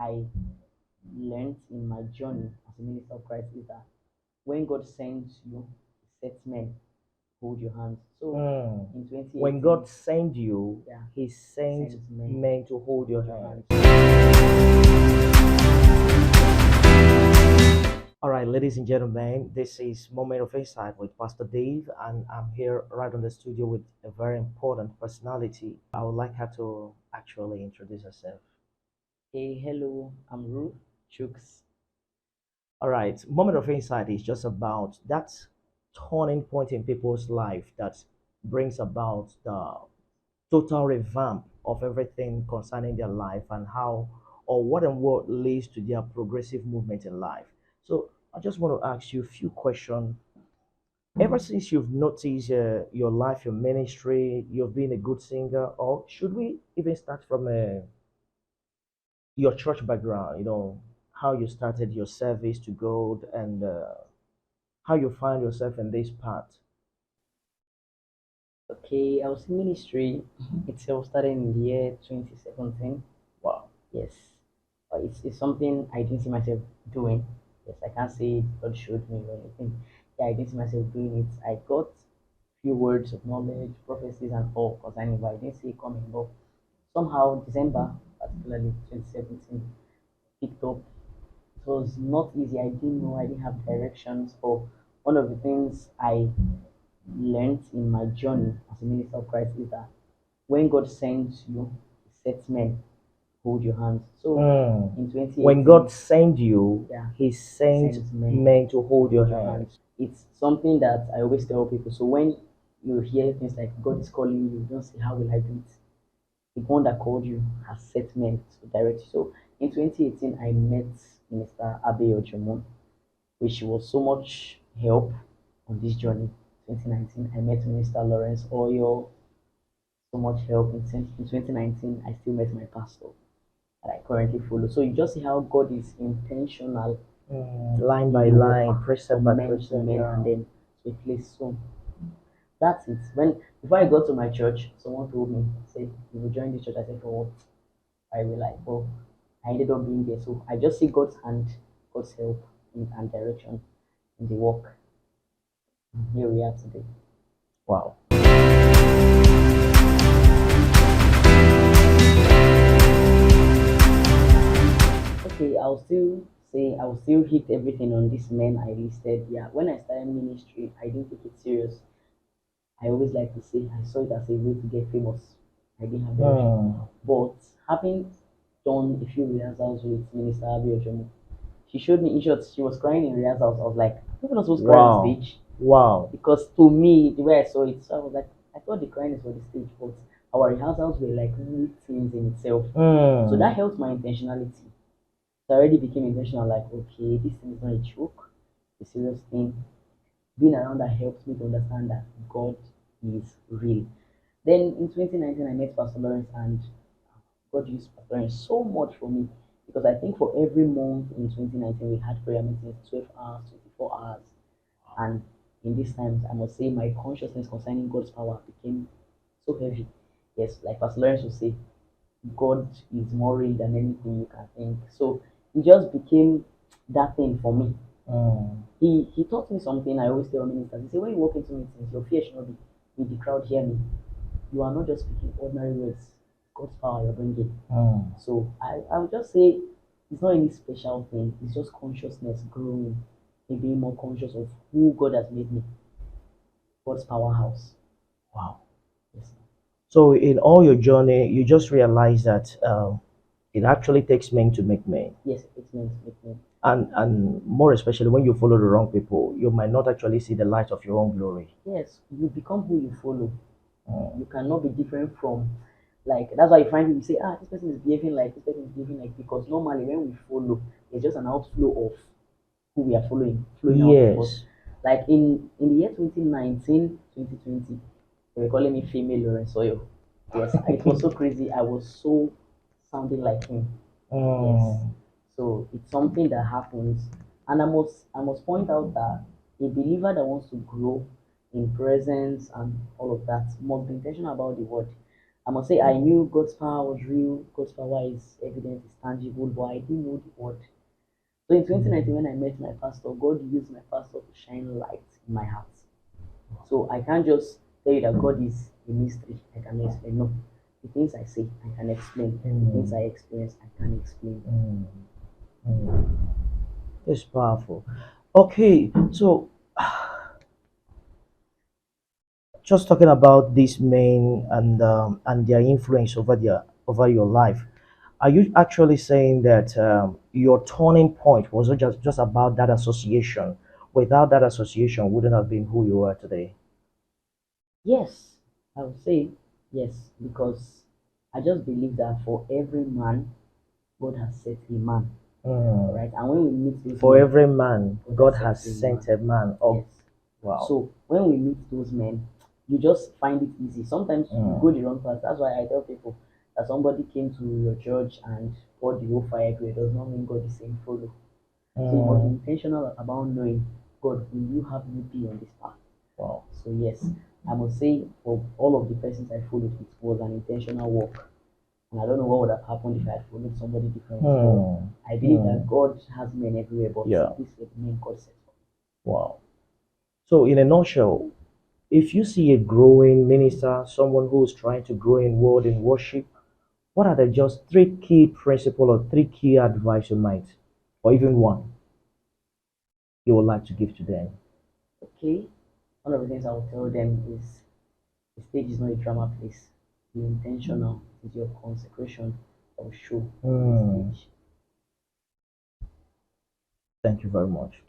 I learned in my journey as a minister of Christ is that when God sends you, He sets men hold your hands. So Mm. in When 2018, God sent you, yeah, He He sent sends men men to hold your hold your hand. hands. All right, ladies and gentlemen, this is Moment of Insight with Pastor Dave, and I'm here right on the studio with a very important personality. I would like her to actually introduce herself. Hey, hello, I'm Ruth Chooks. All right, Moment of Insight is just about that turning point in people's life that brings about the total revamp of everything concerning their life and how or what and what leads to their progressive movement in life. So I just want to ask you a few questions. Ever since you've noticed your life, your ministry, you've been a good singer, or should we even start from your church background? How you started your service to God and how you find yourself in this path. Okay, I was in ministry itself started in the year 2017. Wow. Yes, it's something I didn't see myself doing. Yes, I can't say God showed me or anything. Yeah, I didn't see myself doing it. I got few words of knowledge, prophecies, and all concerning, but I didn't see it coming. But somehow, December, particularly 2017, picked up. It was not easy. I didn't know. I didn't have directions. But one of the things I learned in my journey as a minister of Christ is that when God sends you, He sets men hold your hands. So Mm. in When God 2018, sends you, yeah, He He sends sends men men to to hold your hold your hand. hands. It's something that I always tell people. So when you hear things like God is calling you, don't say, how will I do it? The one that called you has set men to direct you. So in 2018, I met Minister Abe Ojomo, which was so much help on this journey. 2019, I met Minister Lawrence Oyo, so much help. In 2019, I still met my pastor that I currently follow. So you just see how God is intentional Line in by the work line, precept from by men to precept. men Yeah. and then to a place soon. That's it. When before I got to my church, someone told me, say, you will join this church. I said, for what? I will like, well, I ended up being there. So I just see God's hand, God's help and direction in the work. And here we are today. Wow. Okay, I'll still hit everything on this men I listed. Yeah, when I started ministry, I didn't take it serious. I always like to say I saw it as a way to get famous. I didn't have direction. Hmm. But having done a few rehearsals with Minister Abi Ojomo, she showed me in short, she was crying in rehearsals. I was like, people are supposed to cry on Wow. stage. Wow. Because to me, the way I saw it, so I was like, I thought the crying is for the stage, but our rehearsals were like really things in itself. So Hmm. that helped my intentionality. So I already became intentional, like, okay, this thing is not a joke, it's a serious thing. Being around that helps me to understand that God is real. Then in 2019, I met Pastor Lawrence, and God used Pastor Lawrence so much for me because I think for every month in 2019, we had prayer meetings, 12 hours, 24 hours. And in these times, I must say, my consciousness concerning God's power became so heavy. Yes, like Pastor Lawrence would say, God is more real than anything you can think. So it just became that thing for me. Hmm. He taught me something I always tell ministers. He said, when you walk into meetings, your fear should not be, will the crowd hear me? You are not just speaking ordinary words. God's power you're bringing. Hmm. So I would just say it's not any special thing. It's just consciousness growing and being more conscious of who God has made me. God's powerhouse. Wow. Yes. So in all your journey, you just realize that it actually takes men to make men, Yes, it's meant to make me. and more especially when you follow the wrong people, you might not actually see the light of your own glory. Yes, you become who you follow. Mm. You cannot be different from like that's why you find people say, this person is behaving like this person is behaving like because normally when we follow, it's just an outflow of who we are following, flowing out of us. Yes. Like in the year 2019, 2020, they were calling me female Lawrence Oyo. Yes, it was so crazy. I was so sounding like him. Yes. Mm. So it's something that happens. And I must point out that a believer that wants to grow in presence and all of that must be intentional about the word. I must say I knew God's power was real, God's power is evident, is tangible, but I didn't know the word. So in 2019, when I met my pastor, God used my pastor to shine light in my heart. So I can't just tell you that God is a mystery. I can explain. No, the things I say, I can explain. The things I experience, I can explain. Mm, mm. It's powerful. Okay, so just talking about these men and their influence over your life, are you actually saying that your turning point wasn't just about that association? Without that association, wouldn't have been who you are today. Yes, I would say yes, because I just believe that for every man, God has set a man. Mm. Right? And when we meet those For men, every man, God God has has set a sent man. a man. Oh, Yes. wow. So when we meet those men, you just find it easy. Sometimes you go Mm. the wrong path. That's why I tell people that somebody came to your church and poured the whole fire everywhere does not mean God is saying follow. So you must be Mm. intentional about knowing God, will you have me be on this path? Wow. So yes, I must say for all of the persons I followed, it was an intentional walk. And I don't know what would have happened if I had followed somebody different. But Hmm. I believe that Hmm. God has men everywhere, but Yeah. this is the men God set for. Wow. So, in a nutshell, if you see a growing minister, someone who is trying to grow in word and worship, what are the just three key principle or three key advice you might, or even one, you would like to give to them? Okay, one of the things I will tell them is the stage is not a drama place. Be intentional. It is your consecration that will show on the Hmm. stage. Thank you very much.